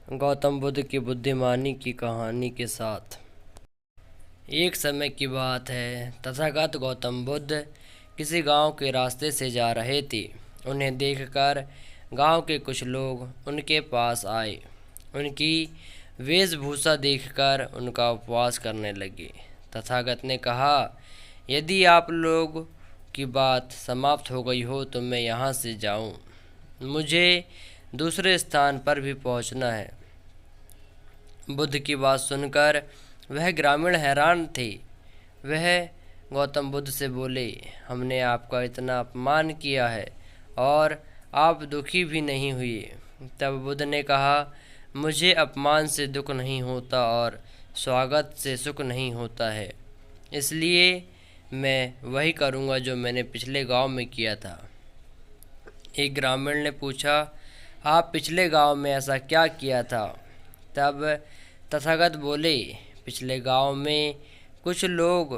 गौतम बुद्ध की बुद्धिमानी की कहानी के साथ। एक समय की बात है, तथागत गौतम बुद्ध किसी गांव के रास्ते से जा रहे थे। उन्हें देखकर गांव के कुछ लोग उनके पास आए। उनकी वेशभूषा देखकर उनका उपवास करने लगे। तथागत ने कहा, यदि आप लोग की बात समाप्त हो गई हो तो मैं यहाँ से जाऊँ। मुझे दूसरे स्थान पर भी पहुँचना है। बुद्ध की बात सुनकर वह ग्रामीण हैरान थे। वह गौतम बुद्ध से बोले, हमने आपका इतना अपमान किया है और आप दुखी भी नहीं हुए। तब बुद्ध ने कहा, मुझे अपमान से दुख नहीं होता और स्वागत से सुख नहीं होता है। इसलिए मैं वही करूँगा जो मैंने पिछले गांव में किया था। एक ग्रामीण ने पूछा, आप पिछले गांव में ऐसा क्या किया था? तब तथागत बोले, पिछले गांव में कुछ लोग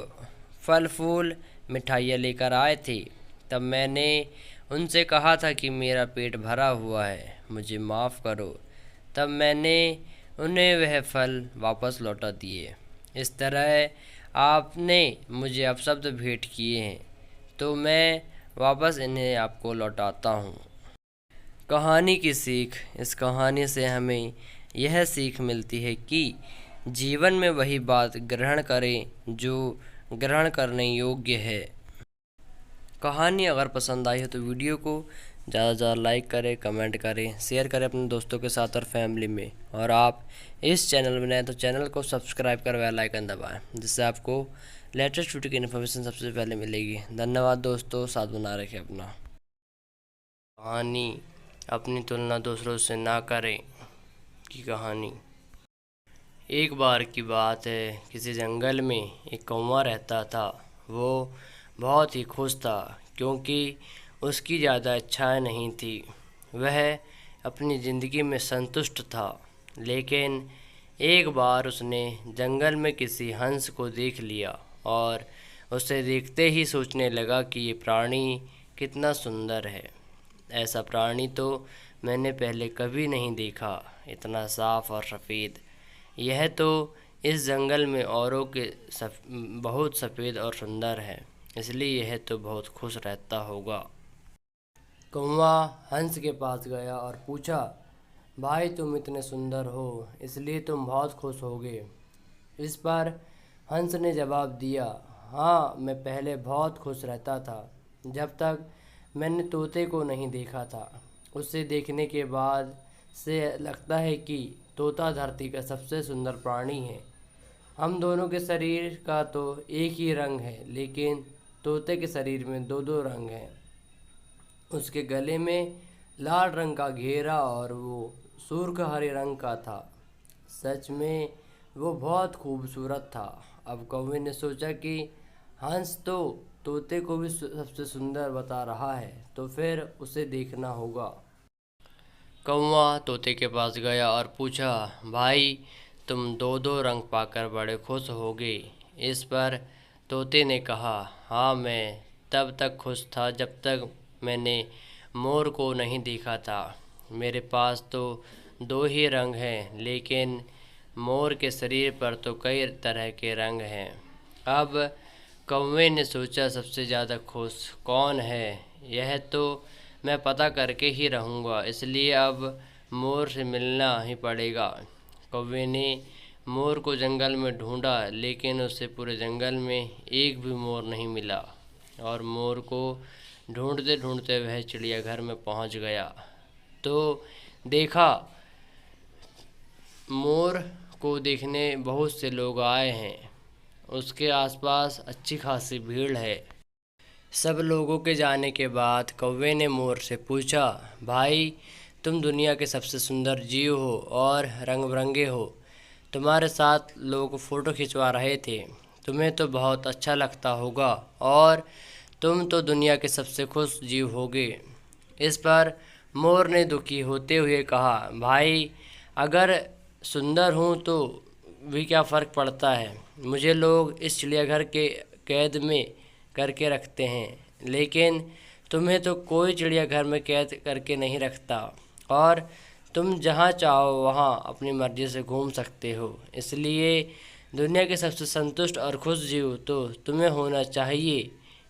फल फूल मिठाइयाँ लेकर आए थे। तब मैंने उनसे कहा था कि मेरा पेट भरा हुआ है, मुझे माफ़ करो। तब मैंने उन्हें वह फल वापस लौटा दिए। इस तरह आपने मुझे अपशब्द भेंट किए हैं, तो मैं वापस इन्हें आपको लौटाता हूँ। कहानी की सीख। इस कहानी से हमें यह सीख मिलती है कि जीवन में वही बात ग्रहण करें जो ग्रहण करने योग्य है। कहानी अगर पसंद आई हो तो वीडियो को ज़्यादा से ज़्यादा लाइक करें, कमेंट करें, शेयर करें अपने दोस्तों के साथ और फैमिली में। और आप इस चैनल में नए तो चैनल को सब्सक्राइब कर बेल आइकन दबाएं, जिससे आपको लेटेस्ट वीडियो की इन्फॉर्मेशन सबसे पहले मिलेगी। धन्यवाद दोस्तों, साथ बना रखें अपना। कहानी अपनी तुलना दूसरों से ना करें की कहानी। एक बार की बात है, किसी जंगल में एक कौवा रहता था। वो बहुत ही खुश था क्योंकि उसकी ज़्यादा इच्छाएं नहीं थी। वह अपनी ज़िंदगी में संतुष्ट था। लेकिन एक बार उसने जंगल में किसी हंस को देख लिया और उसे देखते ही सोचने लगा कि ये प्राणी कितना सुंदर है। ऐसा प्राणी तो मैंने पहले कभी नहीं देखा, इतना साफ और सफ़ेद। यह तो इस जंगल में औरों के बहुत सफ़ेद और सुंदर है, इसलिए यह तो बहुत खुश रहता होगा। कौवा हंस के पास गया और पूछा, भाई तुम इतने सुंदर हो, इसलिए तुम बहुत खुश होगे। इस पर हंस ने जवाब दिया, हाँ मैं पहले बहुत खुश रहता था, जब तक मैंने तोते को नहीं देखा था। उसे देखने के बाद से लगता है कि तोता धरती का सबसे सुंदर प्राणी है। हम दोनों के शरीर का तो एक ही रंग है, लेकिन तोते के शरीर में दो दो रंग हैं। उसके गले में लाल रंग का घेरा और वो सुर्ख हरे रंग का था। सच में वो बहुत खूबसूरत था। अब कौवे ने सोचा कि हंस तो तोते को भी सबसे सुंदर बता रहा है, तो फिर उसे देखना होगा। कौवा तोते के पास गया और पूछा, भाई तुम दो दो रंग पाकर बड़े खुश होगे। इस पर तोते ने कहा, हाँ मैं तब तक खुश था जब तक मैंने मोर को नहीं देखा था। मेरे पास तो दो ही रंग हैं, लेकिन मोर के शरीर पर तो कई तरह के रंग हैं। अब कौवे ने सोचा, सबसे ज़्यादा खुश कौन है, यह तो मैं पता करके ही रहूँगा, इसलिए अब मोर से मिलना ही पड़ेगा। कौवे ने मोर को जंगल में ढूंढा, लेकिन उसे पूरे जंगल में एक भी मोर नहीं मिला। और मोर को ढूंढते ढूंढते वह चिड़ियाघर में पहुंच गया तो देखा मोर को देखने बहुत से लोग आए हैं। उसके आसपास अच्छी खासी भीड़ है। सब लोगों के जाने के बाद कौवे ने मोर से पूछा, भाई तुम दुनिया के सबसे सुंदर जीव हो और रंग बिरंगे हो। तुम्हारे साथ लोग फ़ोटो खिंचवा रहे थे, तुम्हें तो बहुत अच्छा लगता होगा और तुम तो दुनिया के सबसे खुश जीव होगे। इस पर मोर ने दुखी होते हुए कहा, भाई अगर सुंदर हूँ तो भी क्या फ़र्क पड़ता है, मुझे लोग इस चिड़ियाघर के कैद में करके रखते हैं, लेकिन तुम्हें तो कोई चिड़ियाघर में कैद करके नहीं रखता और तुम जहाँ चाहो वहाँ अपनी मर्जी से घूम सकते हो। इसलिए दुनिया के सबसे संतुष्ट और खुश जीव तो तुम्हें होना चाहिए,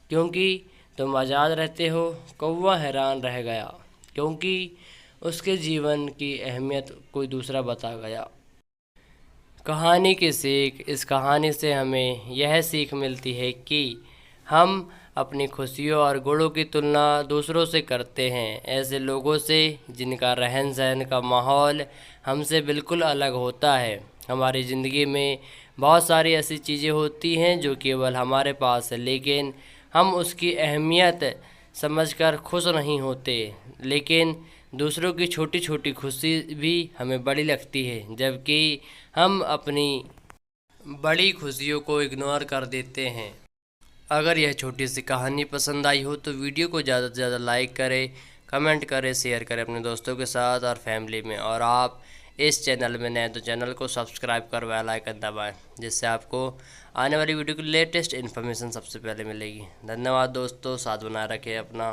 क्योंकि तुम आज़ाद रहते हो। कौवा हैरान रह गया, क्योंकि उसके जीवन की अहमियत कोई दूसरा बता गया। कहानी की सीख। इस कहानी से हमें यह सीख मिलती है कि हम अपनी खुशियों और गुणों की तुलना दूसरों से करते हैं, ऐसे लोगों से जिनका रहन सहन का माहौल हमसे बिल्कुल अलग होता है। हमारी ज़िंदगी में बहुत सारी ऐसी चीज़ें होती हैं जो केवल हमारे पास है, लेकिन हम उसकी अहमियत समझकर खुश नहीं होते। लेकिन दूसरों की छोटी छोटी खुशी भी हमें बड़ी लगती है, जबकि हम अपनी बड़ी खुशियों को इग्नोर कर देते हैं। अगर यह छोटी सी कहानी पसंद आई हो तो वीडियो को ज़्यादा से ज़्यादा लाइक करें, कमेंट करें, शेयर करें अपने दोस्तों के साथ और फैमिली में। और आप इस चैनल में नए तो चैनल को सब्सक्राइब कर बेल आइकन दबाएं, जिससे आपको आने वाली वीडियो की लेटेस्ट इन्फॉर्मेशन सबसे पहले मिलेगी। धन्यवाद दोस्तों, साथ बनाए रखें अपना।